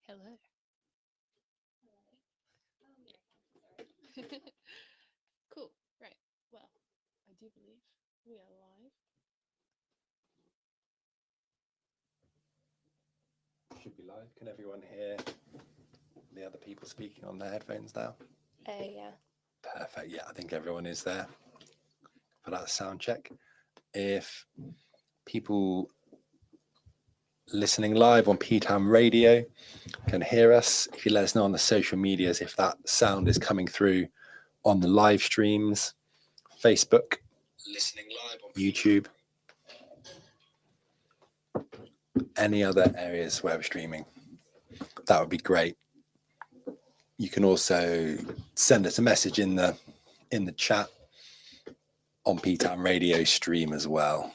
Hello. Cool. Right. Well, I do believe we are live. Should be live. Can everyone hear the other people speaking on their headphones now? Yeah. Perfect. Yeah, I think everyone is there for that sound check. If people listening live on P-Town Radio can hear us, if you let us know on the social medias if that sound is coming through on the live streams, Facebook, listening live on YouTube, any other areas where we're streaming, that would be great. You can also send us a message in the chat on P-Town Radio stream as well.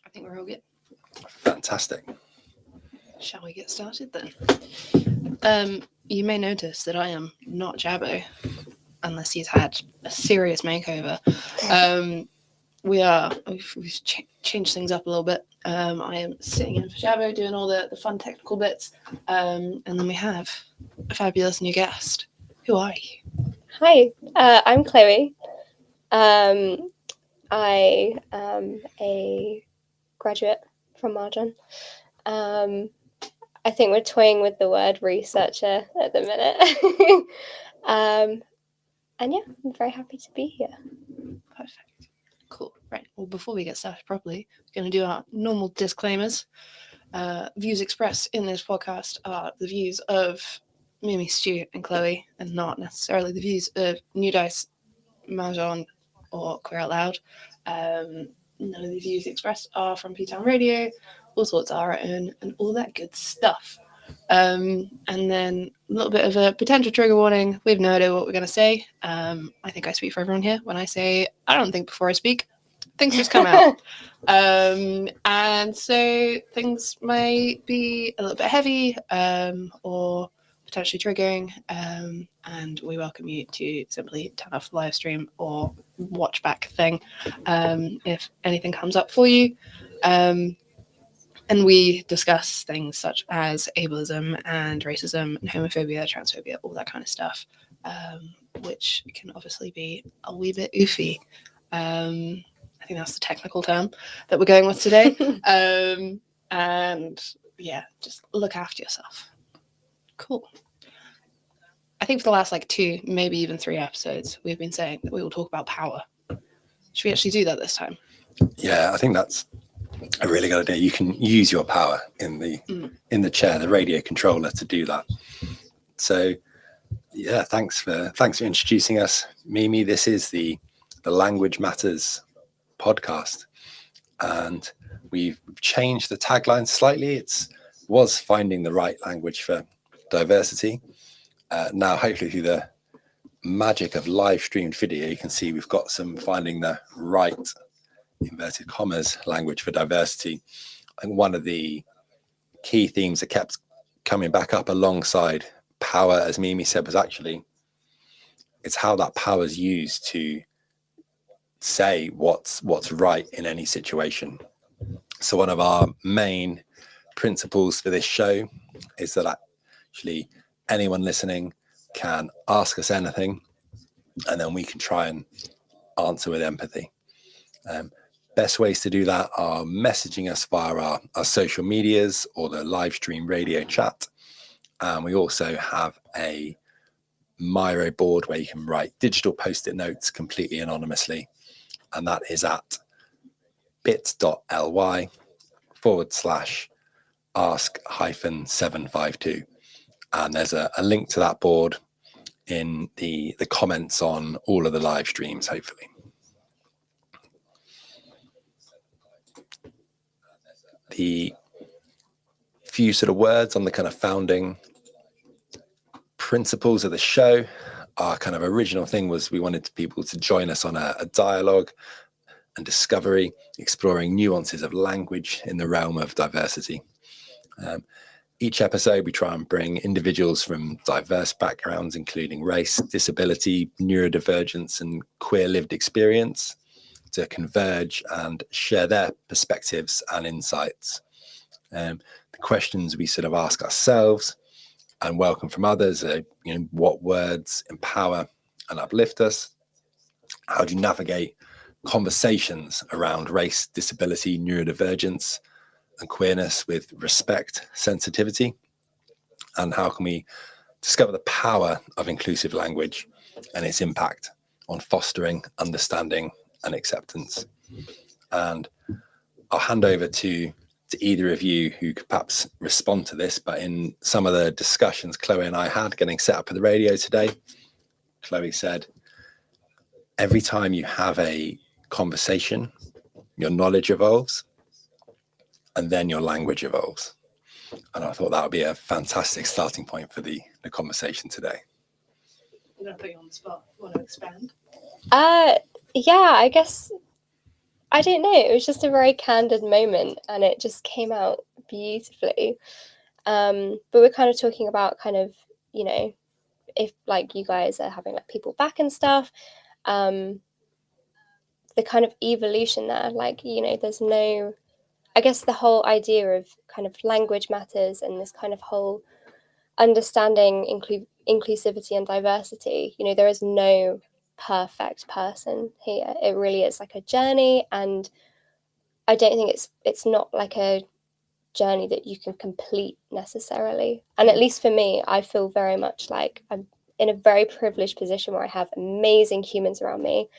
I think we're all good. Fantastic. Shall we get started then? You may notice that I am not Jabbo, unless he's had a serious makeover. We've changed things up a little bit. I am sitting in for Jabbo, doing all the fun technical bits, and then we have a fabulous new guest. Who are you? Hi, I'm Chloe. I am a graduate from Marjon. I think we're toying with the word researcher at the minute. And yeah, I'm very happy to be here. Perfect. Cool. Right. Well, before we get started properly, we're going to do our normal disclaimers. Views expressed in this podcast are the views of Mimi, Stu, and Chloe, and not necessarily the views of New Dice, Marjon, or Queer Out Loud. None of the views expressed are from P-Town Radio. All thoughts are our own, and all that good stuff. And then a little bit of a potential trigger warning. We have no idea what we're going to say. I think I speak for everyone here when I say I don't think before I speak. Things just come out. And so things might be a little bit heavy or potentially triggering. And we welcome you to simply turn off the live stream or watch back thing if anything comes up for you. And we discuss things such as ableism and racism and homophobia, transphobia, all that kind of stuff, which can obviously be a wee bit oofy. I think that's the technical term that we're going with today. And yeah, just look after yourself. Cool. I think for the last 2, maybe even 3 episodes, we've been saying that we will talk about power. Should we actually do that this time? Yeah, I think that's a really good idea. You can use your power in the chair, the radio controller, to do that. So yeah, thanks for introducing us, Mimi. This is the Language Matters podcast, and we've changed the tagline slightly. It was finding the right language for diversity. Now, hopefully through the magic of live streamed video, you can see we've got some finding the right, inverted commas, language for diversity. And one of the key themes that kept coming back up alongside power, as Mimi said, was actually it's how that power is used to say what's right in any situation. So one of our main principles for this show is that actually anyone listening can ask us anything, and then we can try and answer with empathy. Best ways to do that are messaging us via our social medias or the live stream radio chat. And we also have a Miro board where you can write digital post-it notes completely anonymously. And that is at bit.ly/ask-752. And there's a link to that board in the comments on all of the live streams, hopefully. The few sort of words on the kind of founding principles of the show. Our kind of original thing was we wanted people to join us on a dialogue and discovery, exploring nuances of language in the realm of diversity. Each episode, we try and bring individuals from diverse backgrounds, including race, disability, neurodivergence, and queer lived experience, to converge and share their perspectives and insights. The questions we sort of ask ourselves and welcome from others are, what words empower and uplift us? How do you navigate conversations around race, disability, neurodivergence, and queerness with respect, sensitivity? And how can we discover the power of inclusive language and its impact on fostering understanding and acceptance? And I'll hand over to either of you who could perhaps respond to this, but in some of the discussions Chloe and I had getting set up for the radio today, Chloe said, every time you have a conversation, your knowledge evolves and then your language evolves. And I thought that would be a fantastic starting point for the conversation today. I'm going to put you on the spot. Want to expand? Yeah, I guess, I don't know. It was just a very candid moment and it just came out beautifully. But we're kind of talking about kind of, if like you guys are having like people back and stuff, the kind of evolution there, like, there's no, I guess the whole idea of kind of language matters and this kind of whole understanding inclusivity and diversity, there is no perfect person here. It really is like a journey, and I don't think it's not like a journey that you can complete necessarily. And at least for me, I feel very much like I'm in a very privileged position where I have amazing humans around me,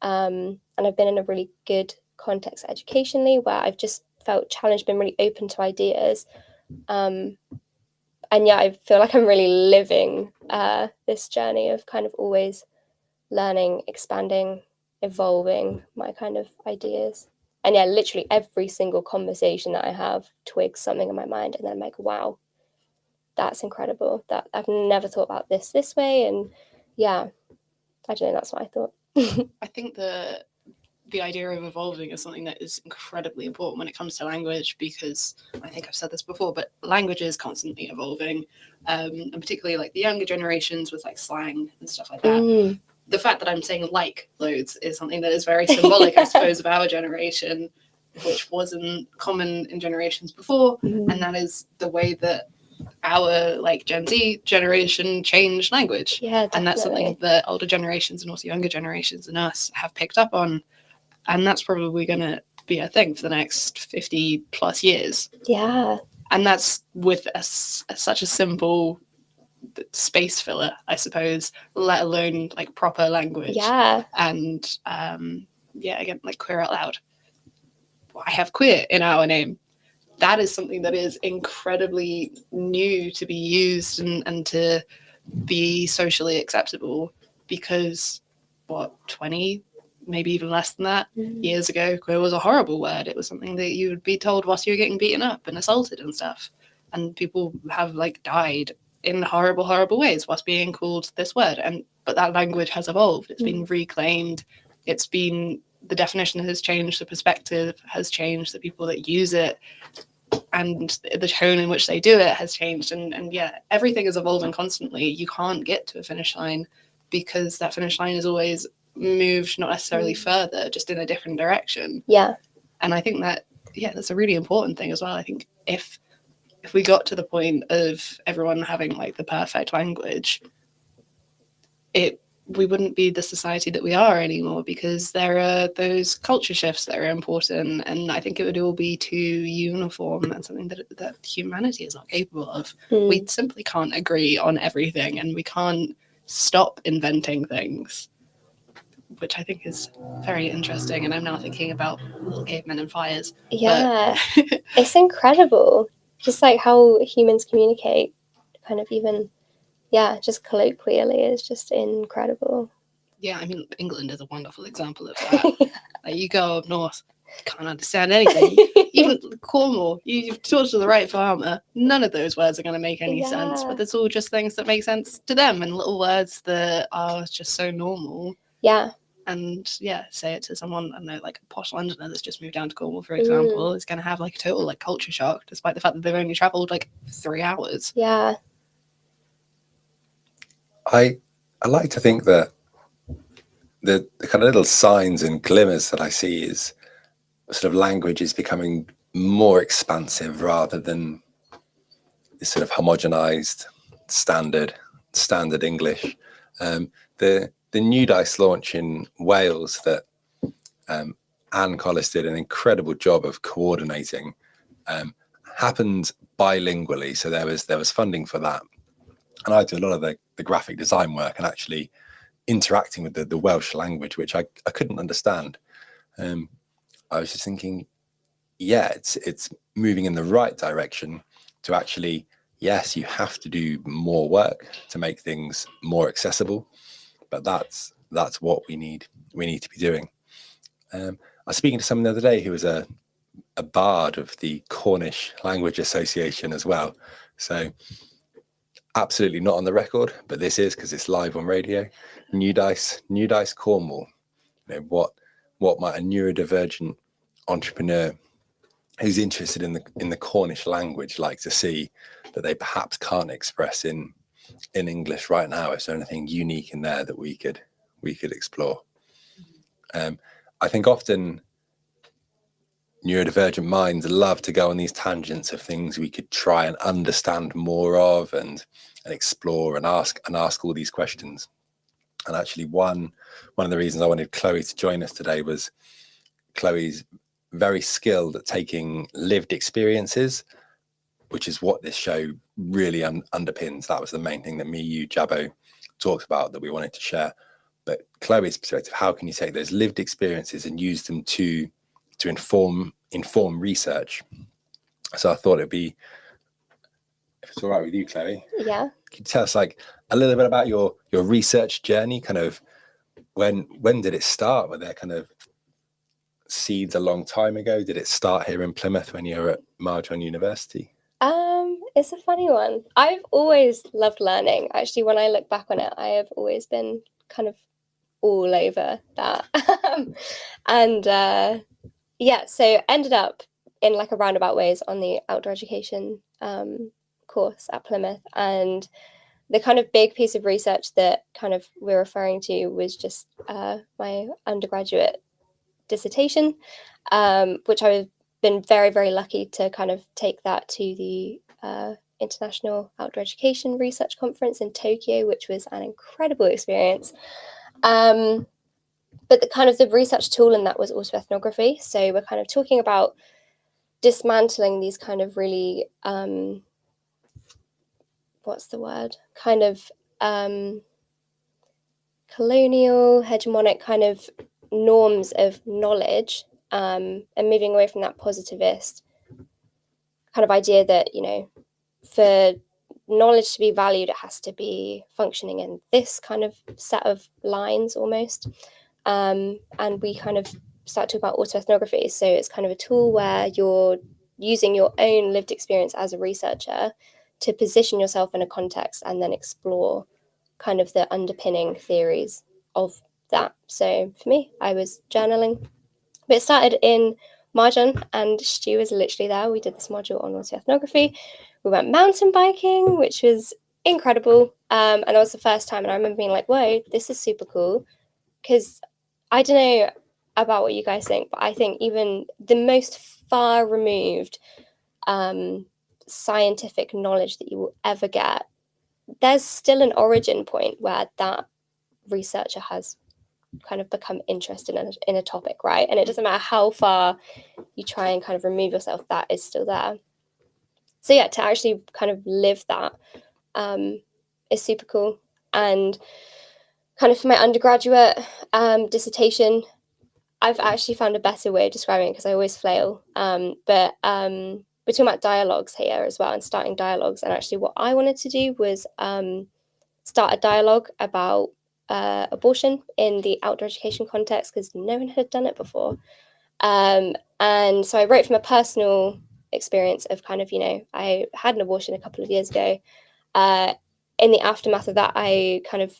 and I've been in a really good context educationally where I've just felt challenged, been really open to ideas, and yeah, I feel like I'm really living this journey of kind of always learning, expanding, evolving my kind of ideas. And yeah, literally every single conversation that I have twigs something in my mind, and then I'm like, wow, that's incredible. That I've never thought about this way. And yeah, I don't know, that's what I thought. I think the idea of evolving is something that is incredibly important when it comes to language, because I think I've said this before, but language is constantly evolving, and particularly like the younger generations with like slang and stuff like that. The fact that I'm saying like loads is something that is very symbolic, I suppose, of our generation, which wasn't common in generations before. And that is the way that our like Gen Z generation changed language. Yeah, definitely. And that's something that older generations and also younger generations and us have picked up on. And that's probably going to be a thing for the next 50 plus years. Yeah. And that's with such a simple space filler, I suppose, let alone like proper language. Yeah. And again, like queer out loud. I have queer in our name. That is something that is incredibly new to be used and to be socially acceptable, because 20, maybe even less than that, years ago, queer was a horrible word. It was something that you would be told whilst you were getting beaten up and assaulted and stuff. And people have like died in horrible, horrible ways whilst being called this word. But that language has evolved. It's been reclaimed. It's been, the definition has changed, the perspective has changed, the people that use it and the tone in which they do it has changed. And yeah, everything is evolving constantly. You can't get to a finish line because that finish line is always moved, not necessarily further, just in a different direction. Yeah. And I think that, that's a really important thing as well. I think if we got to the point of everyone having like the perfect language, we wouldn't be the society that we are anymore, because there are those culture shifts that are important, and I think it would all be too uniform and something that humanity is not capable of. We simply can't agree on everything, and we can't stop inventing things, which I think is very interesting. And I'm now thinking about little cavemen and fires. Yeah. It's incredible. Just like how humans communicate, kind of even, just colloquially, is just incredible. Yeah, I mean, England is a wonderful example of that. Like, you go up north, can't understand anything. Even Cornwall, you talk to the right farmer, none of those words are going to make any sense, but it's all just things that make sense to them, and little words that are just so normal. Yeah. And say it to someone, I don't know, like a posh Londoner that's just moved down to Cornwall, for example, is going to have like a total like culture shock, despite the fact that they've only travelled like 3 hours. Yeah. I like to think that the kind of little signs and glimmers that I see is sort of language is becoming more expansive rather than this sort of homogenized standard English. The New Dice launch in Wales that Anne Collis did an incredible job of coordinating happened bilingually, so there was funding for that, and I do a lot of the graphic design work and actually interacting with the Welsh language, which I couldn't understand. I was just thinking, yeah, it's moving in the right direction to actually, yes, you have to do more work to make things more accessible, but that's what we need to be doing. I was speaking to someone the other day who was a bard of the Cornish Language Association as well. So absolutely not on the record, but this is because it's live on radio. New Dice Cornwall. You know, what might a neurodivergent entrepreneur who's interested in the Cornish language like to see that they perhaps can't express in English right now? Is there anything unique in there that we could explore? I think often neurodivergent minds love to go on these tangents of things we could try and understand more of and explore and ask all these questions. And actually one of the reasons I wanted Chloe to join us today was Chloe's very skilled at taking lived experiences, which is what this show really underpins. That was the main thing that me, you, Jabbo talked about that we wanted to share. But Chloe's perspective, how can you take those lived experiences and use them to inform research? So I thought it'd be, if it's all right with you, Chloe. Yeah. Could you tell us like a little bit about your research journey? Kind of when did it start? Were there kind of seeds a long time ago? Did it start here in Plymouth when you were at Marjon University? It's a funny one. I've always loved learning. Actually, when I look back on it, I have always been kind of all over that. And yeah, so ended up in like a roundabout ways on the outdoor education course at Plymouth. And the kind of big piece of research that kind of we're referring to was just my undergraduate dissertation, which I've been very, very lucky to kind of take that to the International Outdoor Education Research Conference in Tokyo, which was an incredible experience. But the kind of the research tool in that was autoethnography. So we're kind of talking about dismantling these kind of really, what's the word? Kind of colonial, hegemonic kind of norms of knowledge, and moving away from that positivist kind of idea that, you know, for knowledge to be valued, it has to be functioning in this kind of set of lines almost. And we kind of start talking about autoethnography. So it's kind of a tool where you're using your own lived experience as a researcher to position yourself in a context and then explore kind of the underpinning theories of that. So for me, I was journaling. But it started in Marjon, and Stu was literally there. We did this module on autoethnography. We went mountain biking, which was incredible. And that was the first time. And I remember being like, whoa, this is super cool. Because I don't know about what you guys think, but I think even the most far removed scientific knowledge that you will ever get, there's still an origin point where that researcher has kind of become interested in a topic, right? And it doesn't matter how far you try and kind of remove yourself, that is still there. So yeah, to actually kind of live that is super cool. And kind of for my undergraduate dissertation, I've actually found a better way of describing it because I always flail. But we're talking about dialogues here as well and starting dialogues. And actually what I wanted to do was start a dialogue about abortion in the outdoor education context because no one had done it before. And so I wrote from a personal experience of kind of, you know, I had an abortion a couple of years ago. In the aftermath of that, I kind of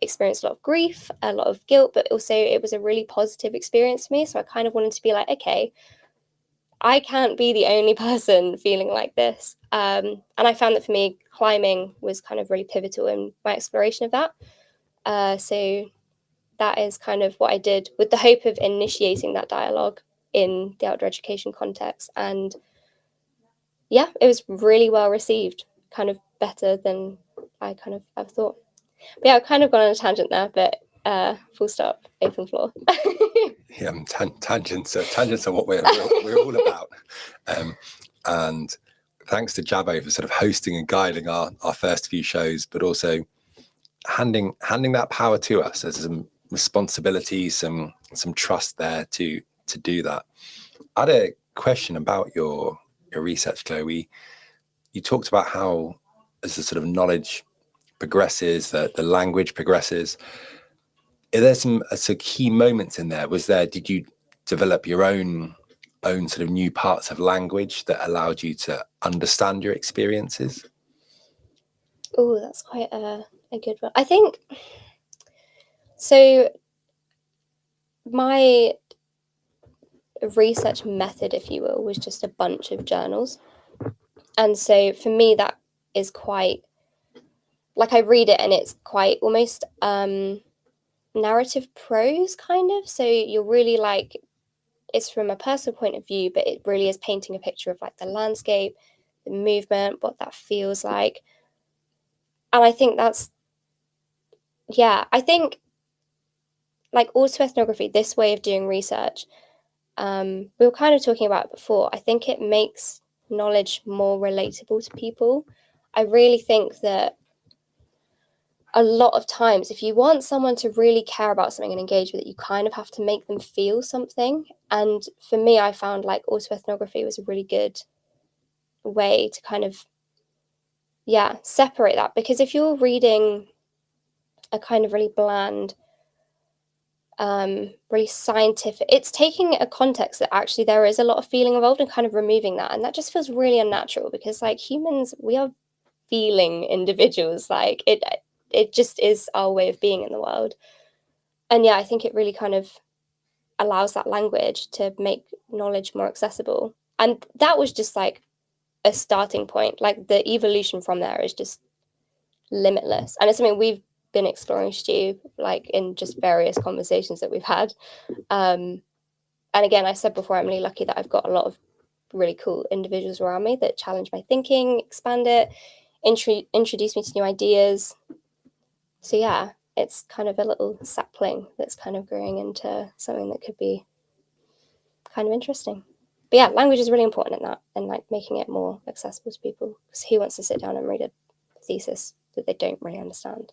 experienced a lot of grief, a lot of guilt, but also it was a really positive experience for me. So I kind of wanted to be like, okay, I can't be the only person feeling like this. And I found that for me, climbing was kind of really pivotal in my exploration of that. So that is kind of what I did with the hope of initiating that dialogue in the outdoor education context. And yeah, it was really well received, kind of better than I kind of ever thought. But yeah, I've kind of gone on a tangent there, but full stop, open floor. Yeah, tangents are what we're all about. And thanks to Jabbo for sort of hosting and guiding our first few shows, but also handing that power to us. There's some responsibility, some trust there to do that. I had a question about your research, Chloe. You talked about how as the sort of knowledge progresses, the language progresses. Are there some key moments in there? Did you develop your own sort of new parts of language that allowed you to understand your experiences? Oh, that's quite a good one. I think so. My research method, if you will, was just a bunch of journals. And so for me, that is quite, like, I read it and it's quite almost narrative prose kind of. So you're really like, it's from a personal point of view, but it really is painting a picture of like the landscape, the movement, what that feels like. And I think that's, yeah, I think like autoethnography, this way of doing research, we were kind of talking about it before. I think it makes knowledge more relatable to people. I really think that a lot of times, if you want someone to really care about something and engage with it, you kind of have to make them feel something. And for me, I found like autoethnography was a really good way to kind of, yeah, separate that. Because if you're reading a kind of really bland, really scientific, it's taking a context that actually there is a lot of feeling involved and kind of removing that. And that just feels really unnatural because like humans, we are feeling individuals. Like it just is our way of being in the world. And yeah, I think it really kind of allows that language to make knowledge more accessible. And that was just like a starting point. Like the evolution from there is just limitless. And it's something we've been exploring, Stu, like in just various conversations that we've had. And again, I said before, I'm really lucky that I've got a lot of really cool individuals around me that challenge my thinking, expand it, introduce me to new ideas. So yeah, it's kind of a little sapling that's kind of growing into something that could be kind of interesting. But yeah, language is really important in that and like making it more accessible to people, because who wants to sit down and read a thesis that they don't really understand?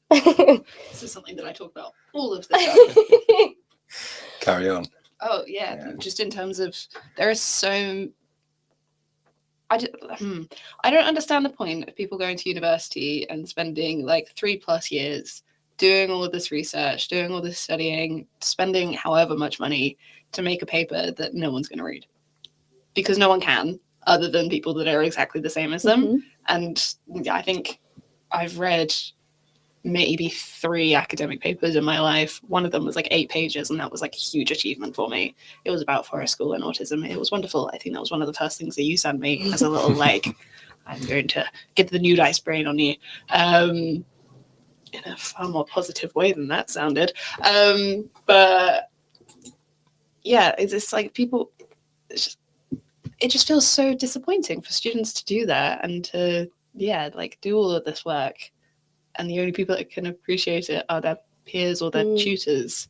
This is something that I talk about all of the time. Carry on. Oh yeah, just in terms of there is so. I don't understand the point of people going to university and spending like 3+ years doing all of this research, doing all this studying, spending however much money to make a paper that no one's going to read, because no one can, other than people that are exactly the same as them. Mm-hmm. And I think I've read maybe 3 academic papers in my life. One of them was like 8 pages, and that was like a huge achievement for me. It was about forest school and autism. It was wonderful. I think that was one of the first things that you sent me as a little like, I'm going to get the new dice brain on you, in a far more positive way than that sounded. But yeah, it's just like people, it just feels so disappointing for students to do that and to, yeah, like do all of this work. And the only people that can appreciate it are their peers or their tutors.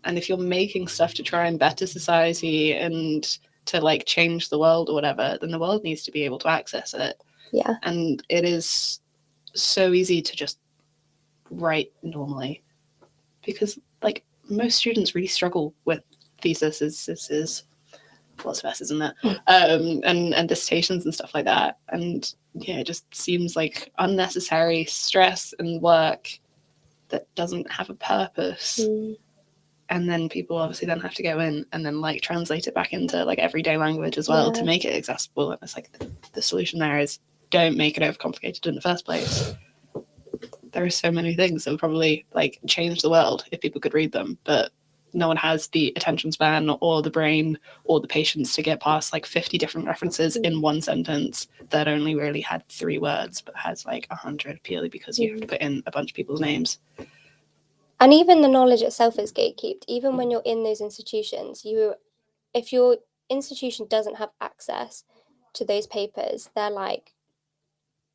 And if you're making stuff to try and better society and to like change the world or whatever, then the world needs to be able to access it. Yeah. And it is so easy to just write normally, because like most students really struggle with theses, lots of S's in that, and dissertations and stuff like that. And yeah, it just seems like unnecessary stress and work that doesn't have a purpose. And then people obviously then have to go in and then like translate it back into like everyday language as well to make it accessible. And it's like the solution there is don't make it overcomplicated in the first place. There are so many things that would probably like change the world if people could read them, but no one has the attention span or the brain or the patience to get past like 50 different references in one sentence that only really had 3 words but has like 100 purely because you have to put in a bunch of people's names. And even the knowledge itself is gatekept. Even when you're in those institutions, if your institution doesn't have access to those papers, they're like,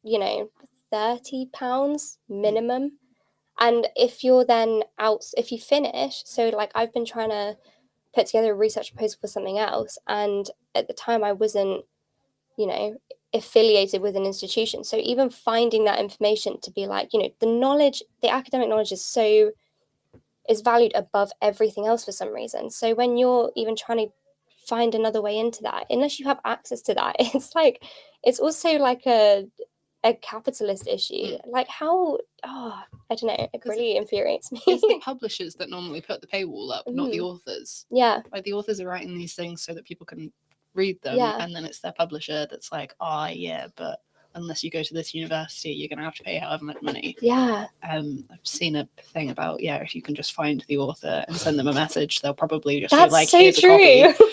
you know, £30 minimum. And if you're then out, if you finish, so like I've been trying to put together a research proposal for something else, and at the time I wasn't, you know, affiliated with an institution. So even finding that information to be like, you know, the knowledge, the academic knowledge is valued above everything else for some reason. So when you're even trying to find another way into that, unless you have access to that, it's like, it's also like a capitalist issue. Like how, I don't know, it really infuriates me. It's the publishers that normally put the paywall up, not the authors. Yeah. Like the authors are writing these things so that people can read them, and then it's their publisher that's like, oh yeah, but unless you go to this university, you're going to have to pay however much money. Yeah. I've seen a thing about, if you can just find the author and send them a message, they'll probably just That's be like, so here's true. a copy.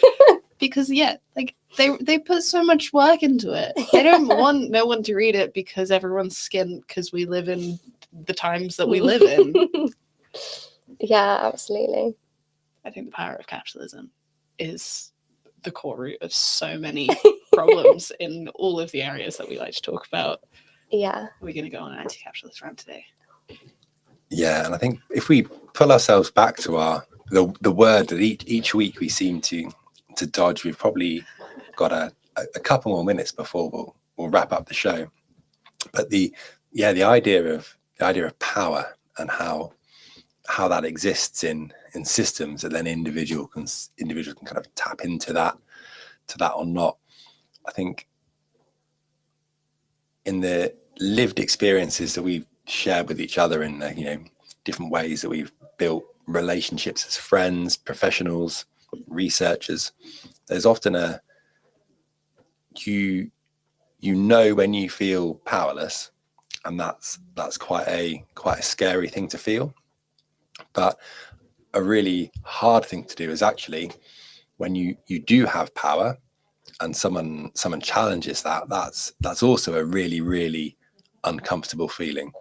Because like they put so much work into it. They don't want no one to read it because everyone's skint because we live in the times that we live in. Yeah, absolutely. I think the power of capitalism is the core root of so many problems in all of the areas that we like to talk about. Yeah. We're going to go on an anti-capitalist rant today. Yeah, and I think if we pull ourselves back to the word that each week we seem to dodge, we've probably got a couple more minutes before we'll wrap up the show. But the idea of power and how that exists in systems that then individuals can kind of tap into that or not. I think in the lived experiences that we've shared with each other in the, different ways that we've built relationships as friends, professionals, researchers, there's often you when you feel powerless, and that's quite a scary thing to feel. But a really hard thing to do is actually when you do have power and someone challenges that's also a really, really uncomfortable feeling.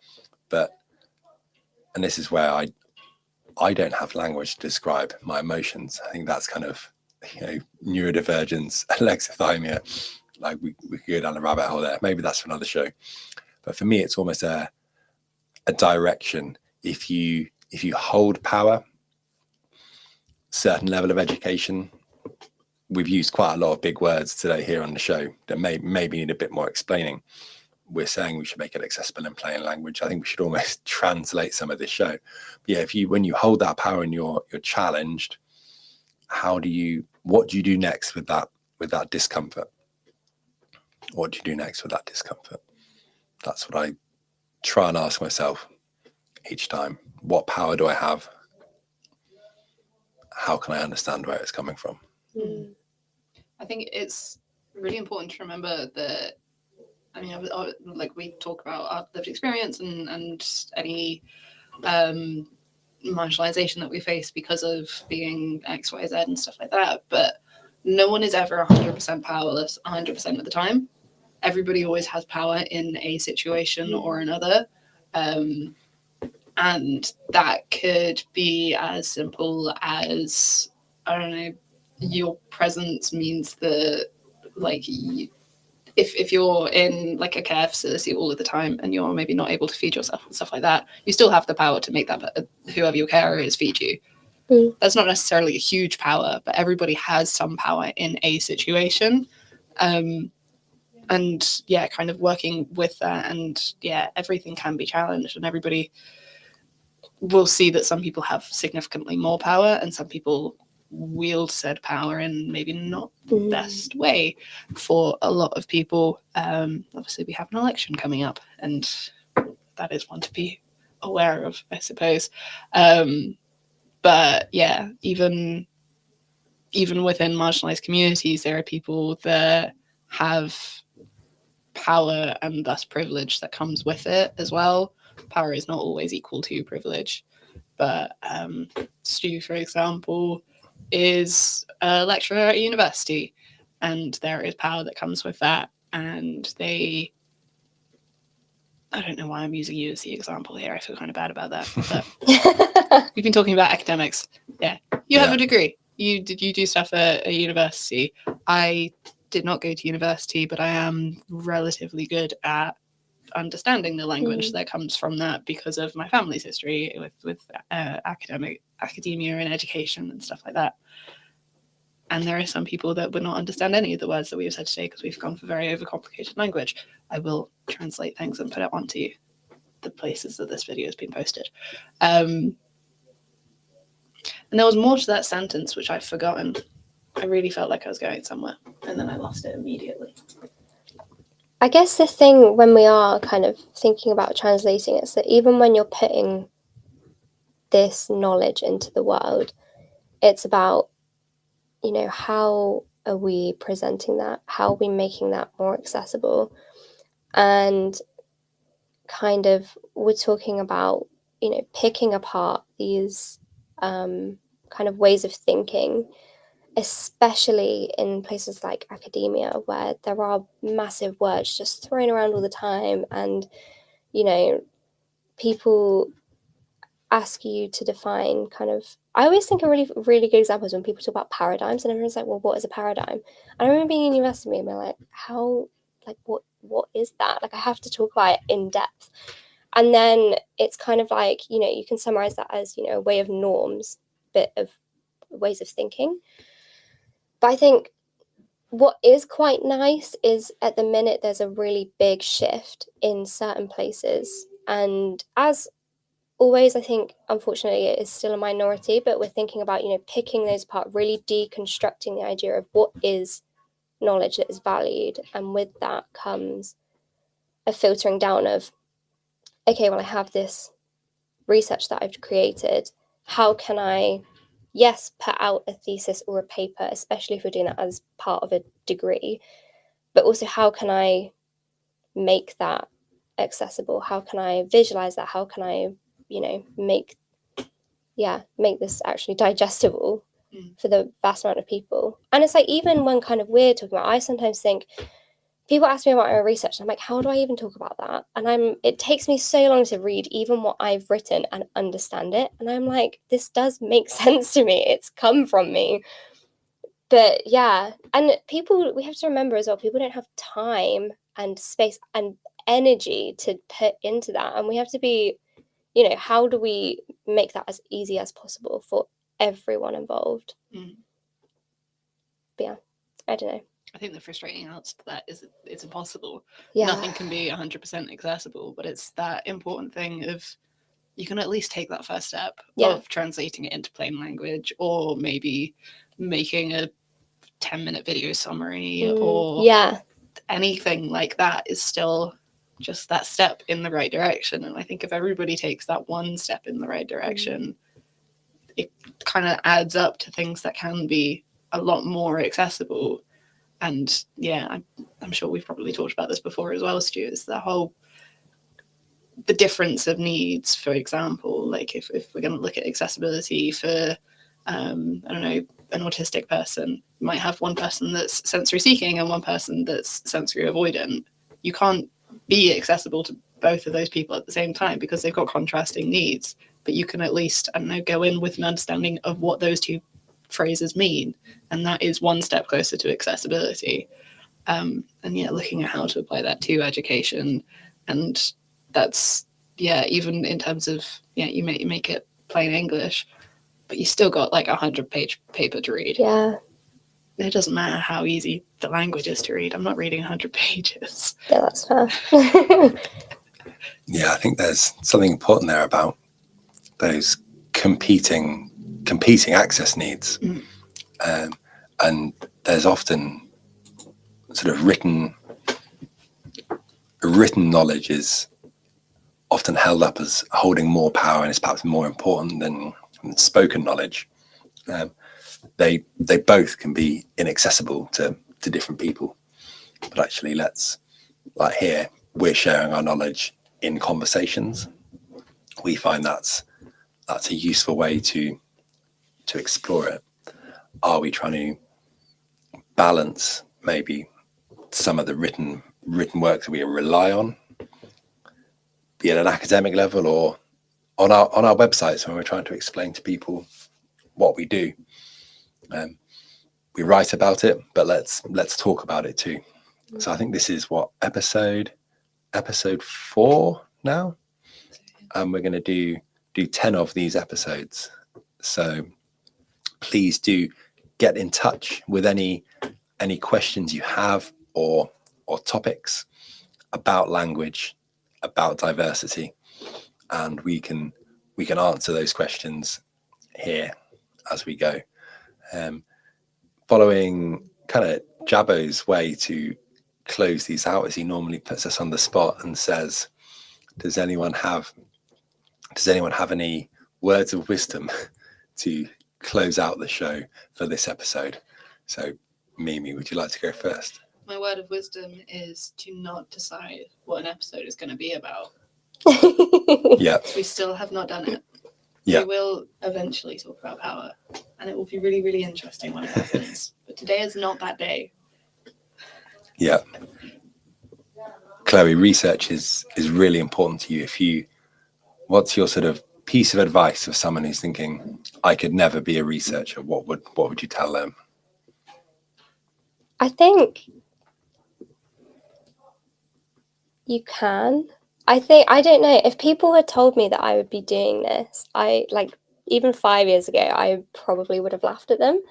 And this is where I don't have language to describe my emotions. I think that's kind of, neurodivergence, alexithymia. Like we could go down a rabbit hole there. Maybe that's for another show. But for me, it's almost a direction. If you hold power, certain level of education, we've used quite a lot of big words today here on the show that maybe need a bit more explaining. We're saying we should make it accessible in plain language. I think we should almost translate some of this show. But yeah, when you hold that power and you're challenged, what do you do next with that discomfort? What do you do next with that discomfort? That's what I try and ask myself each time. What power do I have? How can I understand where it's coming from? I think it's really important to remember that, like we talk about our lived experience and any marginalization that we face because of being X, Y, Z and stuff like that. But no one is ever 100% powerless 100% of the time. Everybody always has power in a situation or another. And that could be as simple as, I don't know, your presence means that, like, if you're in like a care facility all of the time and you're maybe not able to feed yourself and stuff like that, you still have the power to make that whoever your carer is feed you. That's not necessarily a huge power, but everybody has some power in a situation. And yeah, kind of working with that, and yeah, everything can be challenged, and everybody will see that some people have significantly more power and some people wield said power in maybe not the best way. For a lot of people, obviously we have an election coming up, and that is one to be aware of, I suppose. But yeah, even within marginalized communities, there are people that have power and thus privilege that comes with it as well. Power is not always equal to privilege, but Stu, for example, is a lecturer at a university, and there is power that comes with that, and they I don't know why I'm using you as the example here. I feel kind of bad about that. But we've been talking about academics. Yeah. You have Yeah. a degree. You do stuff at a university. I did not go to university, but I am relatively good at understanding the language that comes from that because of my family's history with academia and education and stuff like that. And there are some people that would not understand any of the words that we have said today because we've gone for very overcomplicated language. I will translate things and put it onto the places that this video has been posted. And there was more to that sentence, which I've forgotten. I really felt like I was going somewhere, and then I lost it immediately. I guess the thing when we are kind of thinking about translating is that even when you're putting this knowledge into the world, it's about, you know, how are we presenting that? How are we making that more accessible? And kind of we're talking about, you know, picking apart these kind of ways of thinking, especially in places like academia where there are massive words just thrown around all the time, and you know, people ask you to define kind of, I always think a really good example is when people talk about paradigms and everyone's like, well, what is a paradigm? And I remember being in university and being like, how, like what is that? Like I have to talk about it in depth. And then it's kind of like, you know, you can summarize that as, you know, a way of norms, bit of ways of thinking. But I think what is quite nice is at the minute there's a really big shift in certain places. And as always, I think, unfortunately, it is still a minority, but we're thinking about, you know, picking those apart, really deconstructing the idea of what is knowledge that is valued. And with that comes a filtering down of, okay, well, I have this research that I've created. How can I, yes, put out a thesis or a paper, especially if we're doing that as part of a degree, but also how can I make that accessible? How can I visualize that? How can I, you know, make this actually digestible for the vast amount of people? And it's like, even when kind of we're talking about, I sometimes think, people ask me about my research and I'm like, how do I even talk about that? And it takes me so long to read even what I've written and understand it. And I'm like, this does make sense to me. It's come from me. But yeah, and people, we have to remember as well, people don't have time and space and energy to put into that. And we have to be, you know, how do we make that as easy as possible for everyone involved? But yeah, I don't know. I think the frustrating answer to that is it's impossible. Yeah. Nothing can be 100% accessible, but it's that important thing of you can at least take that first step of translating it into plain language, or maybe making a 10-minute video summary or anything like that is still just that step in the right direction. And I think if everybody takes that one step in the right direction, it kind of adds up to things that can be a lot more accessible. And yeah, I'm sure we've probably talked about this before as well, Stu, is the difference of needs. For example, like if we're going to look at accessibility for, I don't know, an autistic person, you might have one person that's sensory seeking and one person that's sensory avoidant. You can't be accessible to both of those people at the same time because they've got contrasting needs, but you can at least, I don't know, go in with an understanding of what those two phrases mean, and that is one step closer to accessibility. And yeah, looking at how to apply that to education, and that's even in terms of you make it plain English, but you still got like 100-page paper to read. It doesn't matter how easy the language is to read. I'm not reading 100 pages. Yeah, that's fair. Yeah, I think there's something important there about those competing access needs. And there's often sort of written knowledge is often held up as holding more power and is perhaps more important than spoken knowledge. They both can be inaccessible to different people, but actually like here, we're sharing our knowledge in conversations. We find that's a useful way to explore it. Are we trying to balance maybe some of the written work that we rely on be at an academic level or on our websites when we're trying to explain to people what we do. We write about it, but let's talk about it too. So I think this is what episode 4 now, and we're going to do 10 of these episodes. So please do get in touch with any questions you have or topics about language, about diversity, and we can answer those questions here as we go. Following kind of Jabo's way to close these out, as he normally puts us on the spot and says, does anyone have any words of wisdom to close out the show for this episode? So Mimi, would you like to go first? My word of wisdom is to not decide what an episode is going to be about. Yeah. We still have not done it. Yeah. We will eventually talk about power, and it will be really, really interesting when it happens. But today is not that day. Yeah. Chloe, research is really important to you. What's your sort of piece of advice for someone who's thinking, I could never be a researcher? What would you tell them? I think you can. I don't know, if people had told me that I would be doing this, even 5 years ago, I probably would have laughed at them.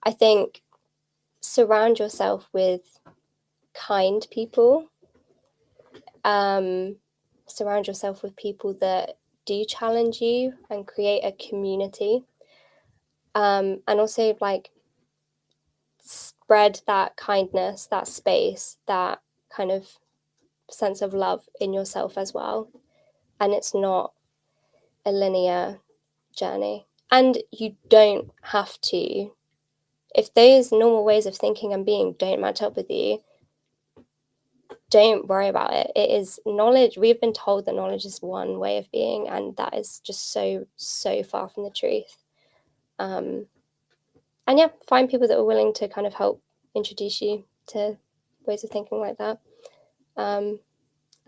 I think surround yourself with kind people. Surround yourself with people that do challenge you and create a community. And also spread that kindness, that space, that kind of sense of love in yourself as well. And it's not a linear journey. And you don't have to, if those normal ways of thinking and being don't match up with you, don't worry about it. It is knowledge. We've been told that knowledge is one way of being, and that is just so far from the truth. And yeah, find people that are willing to kind of help introduce you to ways of thinking like that. And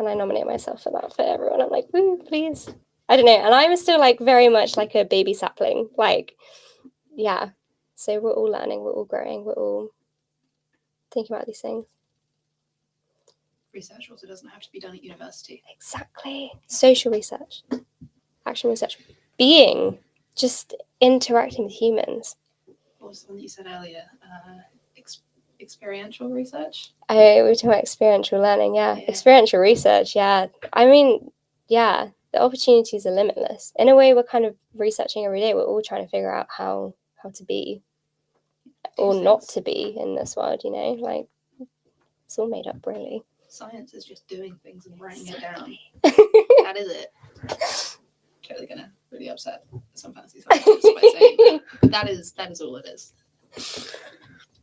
I nominate myself for that for everyone. I'm like, woo, please. I don't know. And I'm still very much like a baby sapling. Yeah. So we're all learning, we're all growing, we're all thinking about these things. Research also doesn't have to be done at university. Exactly. Social research, action research, just interacting with humans. What was the one that you said earlier? Experiential research? Oh, we were talking about experiential learning, yeah. Experiential research, yeah. I mean, yeah, the opportunities are limitless. In a way, we're kind of researching every day. We're all trying to figure out how to be or not to be in this world, it's all made up, really. Science is just doing things and writing it down. That is it. Totally gonna really upset some fancy scientists by saying that. But that is all it is.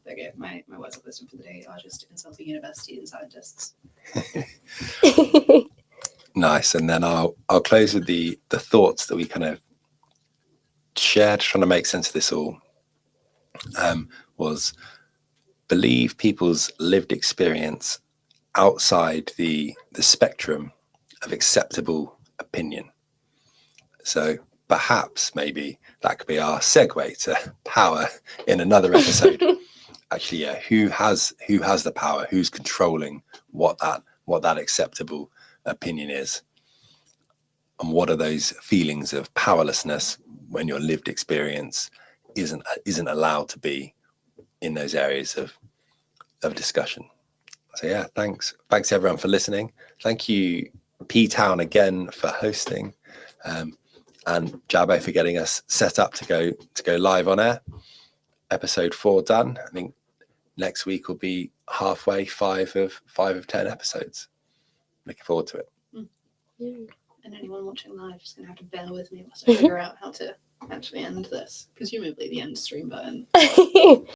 There you go. My words of wisdom for the day are just insulting universities and scientists. Nice. And then I'll close with the thoughts that we kind of shared, trying to make sense of this all. Was believe people's lived experience outside the spectrum of acceptable opinion. So perhaps maybe that could be our segue to power in another episode. Actually, yeah, who has the power? Who's controlling what that acceptable opinion is? And what are those feelings of powerlessness when your lived experience isn't allowed to be in those areas of discussion? So yeah, thanks everyone for listening. Thank you, P-Town, again for hosting, and Jabo for getting us set up to go live on air. Episode 4 done. I think next week will be halfway, 5 of 10 episodes. Looking forward to it. And anyone watching live is going to have to bear with me whilst I figure out how to actually end this. Presumably the end stream button.